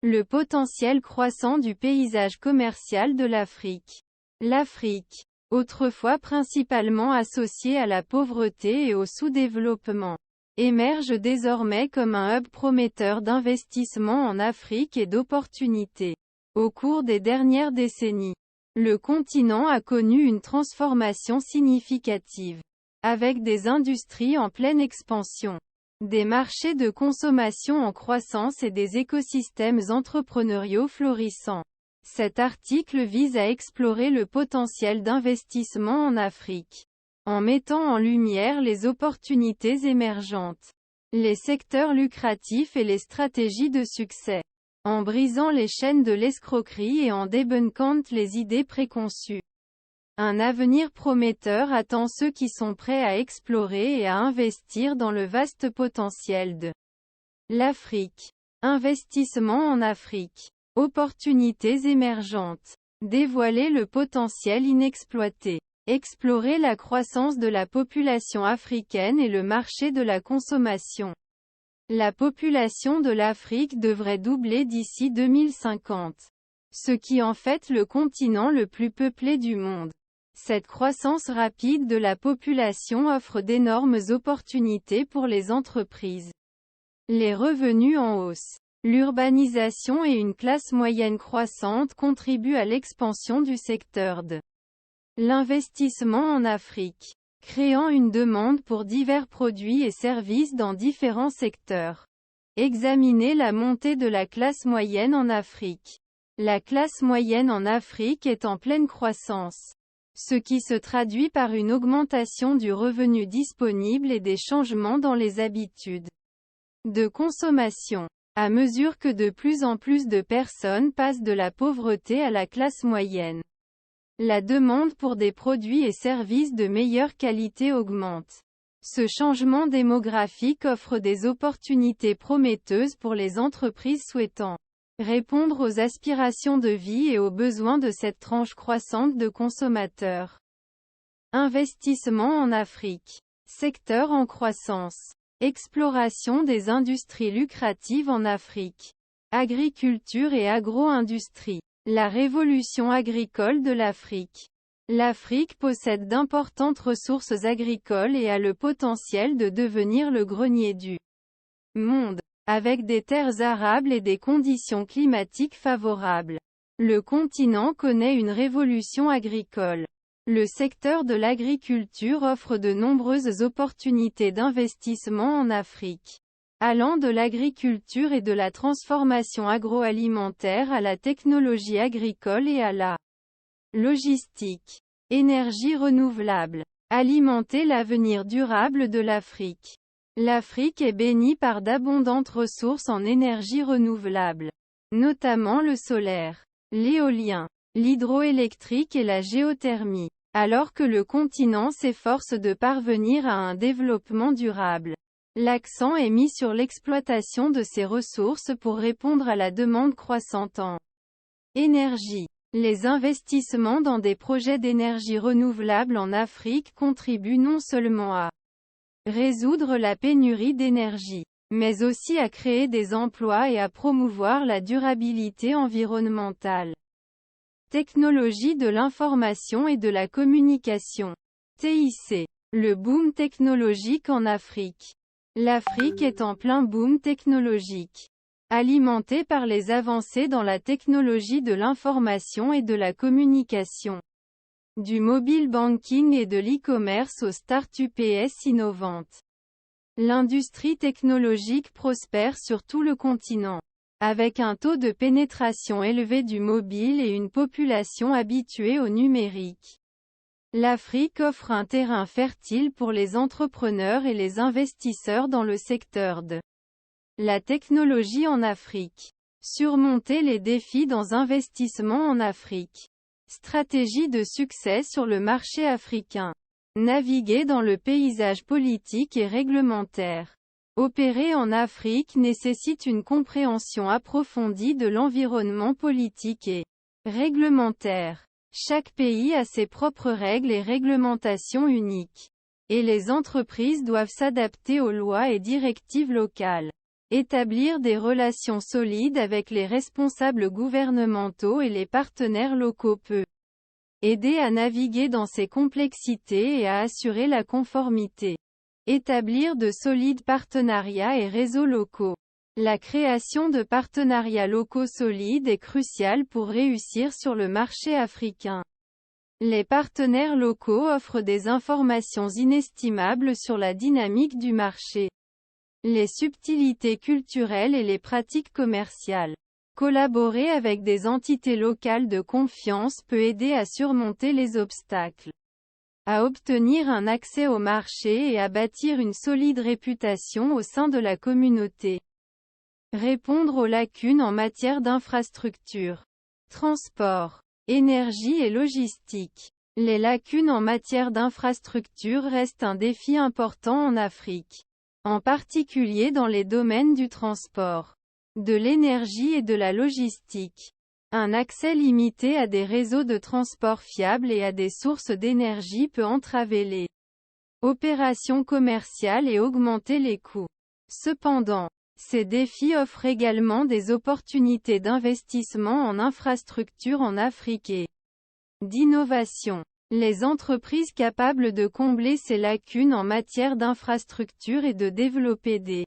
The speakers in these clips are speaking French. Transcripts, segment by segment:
Le potentiel croissant du paysage commercial de l'Afrique. L'Afrique, autrefois principalement associée à la pauvreté et au sous-développement, émerge désormais comme un hub prometteur d'investissement en Afrique et d'opportunités. Au cours des dernières décennies, le continent a connu une transformation significative, avec des industries en pleine expansion, des marchés de consommation en croissance et des écosystèmes entrepreneuriaux florissants. Cet article vise à explorer le potentiel d'investissement en Afrique, en mettant en lumière les opportunités émergentes, les secteurs lucratifs et les stratégies de succès, en brisant les chaînes de l'escroquerie et en débunkant les idées préconçues. Un avenir prometteur attend ceux qui sont prêts à explorer et à investir dans le vaste potentiel de l'Afrique. Investissement en Afrique. Opportunités émergentes. Dévoiler le potentiel inexploité. Explorer la croissance de la population africaine et le marché de la consommation. La population de l'Afrique devrait doubler d'ici 2050. Ce qui en fait le continent le plus peuplé du monde. Cette croissance rapide de la population offre d'énormes opportunités pour les entreprises. Les revenus en hausse. L'urbanisation et une classe moyenne croissante contribuent à l'expansion du secteur de l'investissement en Afrique, créant une demande pour divers produits et services dans différents secteurs. Examinez la montée de la classe moyenne en Afrique. La classe moyenne en Afrique est en pleine croissance, ce qui se traduit par une augmentation du revenu disponible et des changements dans les habitudes de consommation. À mesure que de plus en plus de personnes passent de la pauvreté à la classe moyenne, la demande pour des produits et services de meilleure qualité augmente. Ce changement démographique offre des opportunités prometteuses pour les entreprises souhaitant répondre aux aspirations de vie et aux besoins de cette tranche croissante de consommateurs. Investissement en Afrique. Secteur en croissance. Exploration des industries lucratives en Afrique. Agriculture et agro-industrie. La révolution agricole de l'Afrique. L'Afrique possède d'importantes ressources agricoles et a le potentiel de devenir le grenier du monde, avec des terres arables et des conditions climatiques favorables. Le continent connaît une révolution agricole. Le secteur de l'agriculture offre de nombreuses opportunités d'investissement en Afrique, allant de l'agriculture et de la transformation agroalimentaire à la technologie agricole et à la logistique. Énergie renouvelable. Alimenter l'avenir durable de l'Afrique. L'Afrique est bénie par d'abondantes ressources en énergie renouvelable, notamment le solaire, l'éolien, l'hydroélectrique et la géothermie. Alors que le continent s'efforce de parvenir à un développement durable, l'accent est mis sur l'exploitation de ces ressources pour répondre à la demande croissante en énergie. Les investissements dans des projets d'énergie renouvelable en Afrique contribuent non seulement à résoudre la pénurie d'énergie, mais aussi à créer des emplois et à promouvoir la durabilité environnementale. Technologie de l'information et de la communication. TIC. Le boom technologique en Afrique. L'Afrique est en plein boom technologique, alimenté par les avancées dans la technologie de l'information et de la communication, du mobile banking et de l'e-commerce aux start-ups innovantes. L'industrie technologique prospère sur tout le continent, avec un taux de pénétration élevé du mobile et une population habituée au numérique. L'Afrique offre un terrain fertile pour les entrepreneurs et les investisseurs dans le secteur de la technologie en Afrique. Surmonter les défis dans investissement en Afrique. Stratégie de succès sur le marché africain. Naviguer dans le paysage politique et réglementaire. Opérer en Afrique nécessite une compréhension approfondie de l'environnement politique et réglementaire. Chaque pays a ses propres règles et réglementations uniques, et les entreprises doivent s'adapter aux lois et directives locales. Établir des relations solides avec les responsables gouvernementaux et les partenaires locaux peut aider à naviguer dans ces complexités et à assurer la conformité. Établir de solides partenariats et réseaux locaux. La création de partenariats locaux solides est cruciale pour réussir sur le marché africain. Les partenaires locaux offrent des informations inestimables sur la dynamique du marché, les subtilités culturelles et les pratiques commerciales. Collaborer avec des entités locales de confiance peut aider à surmonter les obstacles, à obtenir un accès au marché et à bâtir une solide réputation au sein de la communauté. Répondre aux lacunes en matière d'infrastructure, transport, énergie et logistique. Les lacunes en matière d'infrastructure restent un défi important en Afrique, en particulier dans les domaines du transport, de l'énergie et de la logistique. Un accès limité à des réseaux de transport fiables et à des sources d'énergie peut entraver les opérations commerciales et augmenter les coûts. Cependant, ces défis offrent également des opportunités d'investissement en infrastructures en Afrique et d'innovation. Les entreprises capables de combler ces lacunes en matière d'infrastructure et de développer des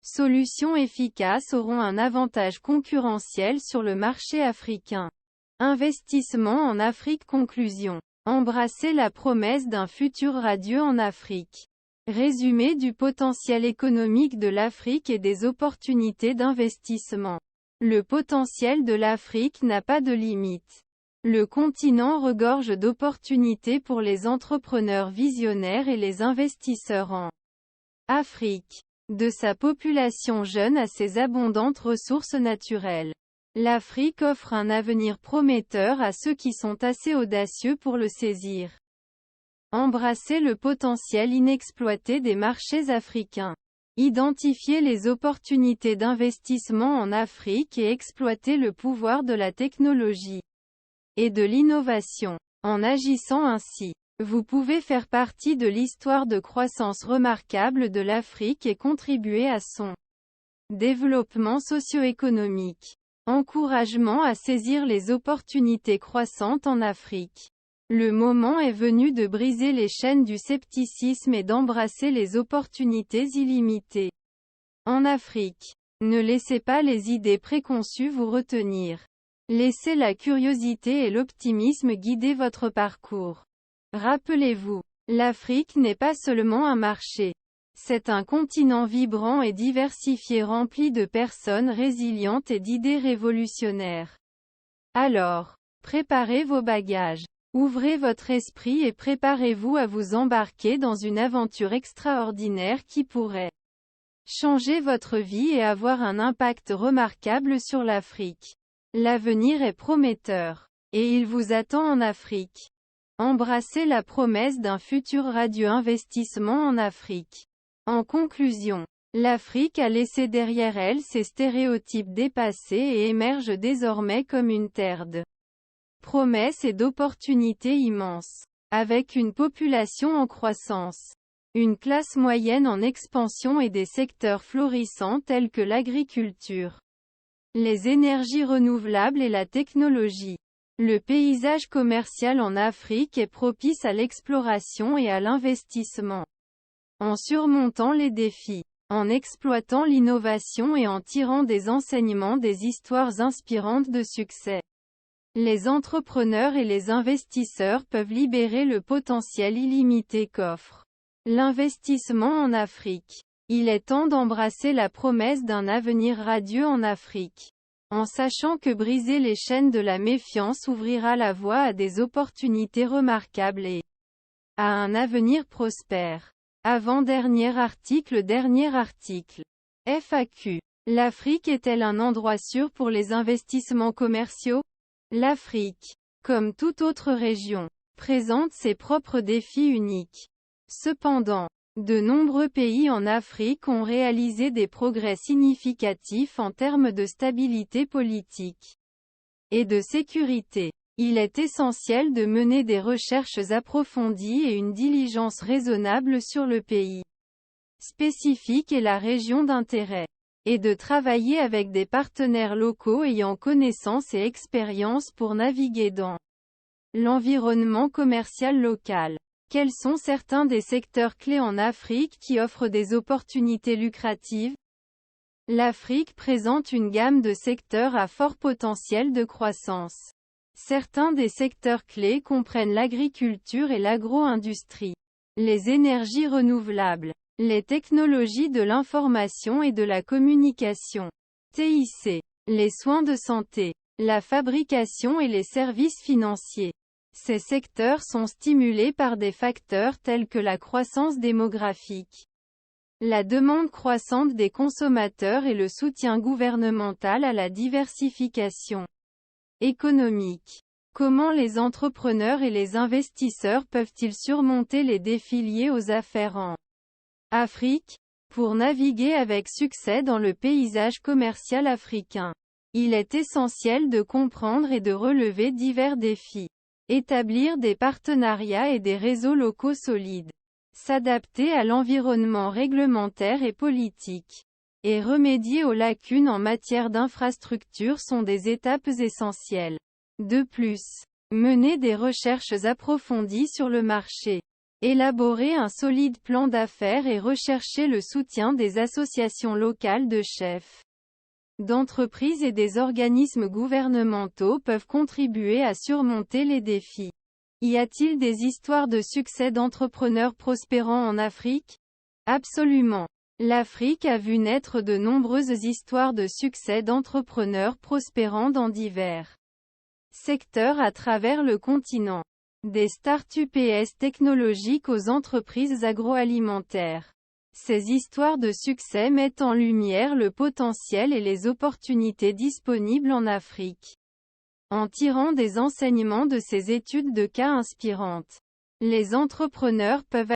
solutions efficaces auront un avantage concurrentiel sur le marché africain. Investissement en Afrique. Conclusion. Embrasser la promesse d'un futur radieux en Afrique. Résumé du potentiel économique de l'Afrique et des opportunités d'investissement. Le potentiel de l'Afrique n'a pas de limite. Le continent regorge d'opportunités pour les entrepreneurs visionnaires et les investisseurs en Afrique. De sa population jeune à ses abondantes ressources naturelles, l'Afrique offre un avenir prometteur à ceux qui sont assez audacieux pour le saisir. Embrasser le potentiel inexploité des marchés africains. Identifier les opportunités d'investissement en Afrique et exploiter le pouvoir de la technologie et de l'innovation. En agissant ainsi, vous pouvez faire partie de l'histoire de croissance remarquable de l'Afrique et contribuer à son développement socio-économique. Encouragement à saisir les opportunités croissantes en Afrique. Le moment est venu de briser les chaînes du scepticisme et d'embrasser les opportunités illimitées. En Afrique, ne laissez pas les idées préconçues vous retenir. Laissez la curiosité et l'optimisme guider votre parcours. Rappelez-vous, l'Afrique n'est pas seulement un marché. C'est un continent vibrant et diversifié rempli de personnes résilientes et d'idées révolutionnaires. Alors, préparez vos bagages. Ouvrez votre esprit et préparez-vous à vous embarquer dans une aventure extraordinaire qui pourrait changer votre vie et avoir un impact remarquable sur l'Afrique. L'avenir est prometteur. Et il vous attend en Afrique. Embrassez la promesse d'un futur radieux investissement en Afrique. En conclusion, l'Afrique a laissé derrière elle ses stéréotypes dépassés et émerge désormais comme une terre de promesses et d'opportunités immenses. Avec une population en croissance, une classe moyenne en expansion et des secteurs florissants tels que l'agriculture, les énergies renouvelables et la technologie. Le paysage commercial en Afrique est propice à l'exploration et à l'investissement. En surmontant les défis, en exploitant l'innovation et en tirant des enseignements des histoires inspirantes de succès, les entrepreneurs et les investisseurs peuvent libérer le potentiel illimité qu'offre l'investissement en Afrique. Il est temps d'embrasser la promesse d'un avenir radieux en Afrique, en sachant que briser les chaînes de la méfiance ouvrira la voie à des opportunités remarquables et à un avenir prospère. Avant-dernier article. FAQ. L'Afrique est-elle un endroit sûr pour les investissements commerciaux? L'Afrique, comme toute autre région, présente ses propres défis uniques. Cependant, de nombreux pays en Afrique ont réalisé des progrès significatifs en termes de stabilité politique et de sécurité. Il est essentiel de mener des recherches approfondies et une diligence raisonnable sur le pays spécifique et la région d'intérêt. et de travailler avec des partenaires locaux ayant connaissance et expérience pour naviguer dans l'environnement commercial local. Quels sont certains des secteurs clés en Afrique qui offrent des opportunités lucratives? L'Afrique présente une gamme de secteurs à fort potentiel de croissance. Certains des secteurs clés comprennent l'agriculture et l'agro-industrie, les énergies renouvelables, les technologies de l'information et de la communication, TIC, les soins de santé, la fabrication et les services financiers. Ces secteurs sont stimulés par des facteurs tels que la croissance démographique, la demande croissante des consommateurs et le soutien gouvernemental à la diversification économique. Comment les entrepreneurs et les investisseurs peuvent-ils surmonter les défis liés aux affaires en Afrique? Pour naviguer avec succès dans le paysage commercial africain, il est essentiel de comprendre et de relever divers défis. Établir des partenariats et des réseaux locaux solides. S'adapter à l'environnement réglementaire et politique. Et remédier aux lacunes en matière d'infrastructures sont des étapes essentielles. De plus, mener des recherches approfondies sur le marché. Élaborer un solide plan d'affaires et rechercher le soutien des associations locales de chefs d'entreprises et des organismes gouvernementaux peuvent contribuer à surmonter les défis. Y a-t-il des histoires de succès d'entrepreneurs prospérant en Afrique? Absolument. L'Afrique a vu naître de nombreuses histoires de succès d'entrepreneurs prospérant dans divers secteurs à travers le continent. Des start-ups technologiques aux entreprises agroalimentaires. Ces histoires de succès mettent en lumière le potentiel et les opportunités disponibles en Afrique. En tirant des enseignements de ces études de cas inspirantes, les entrepreneurs peuvent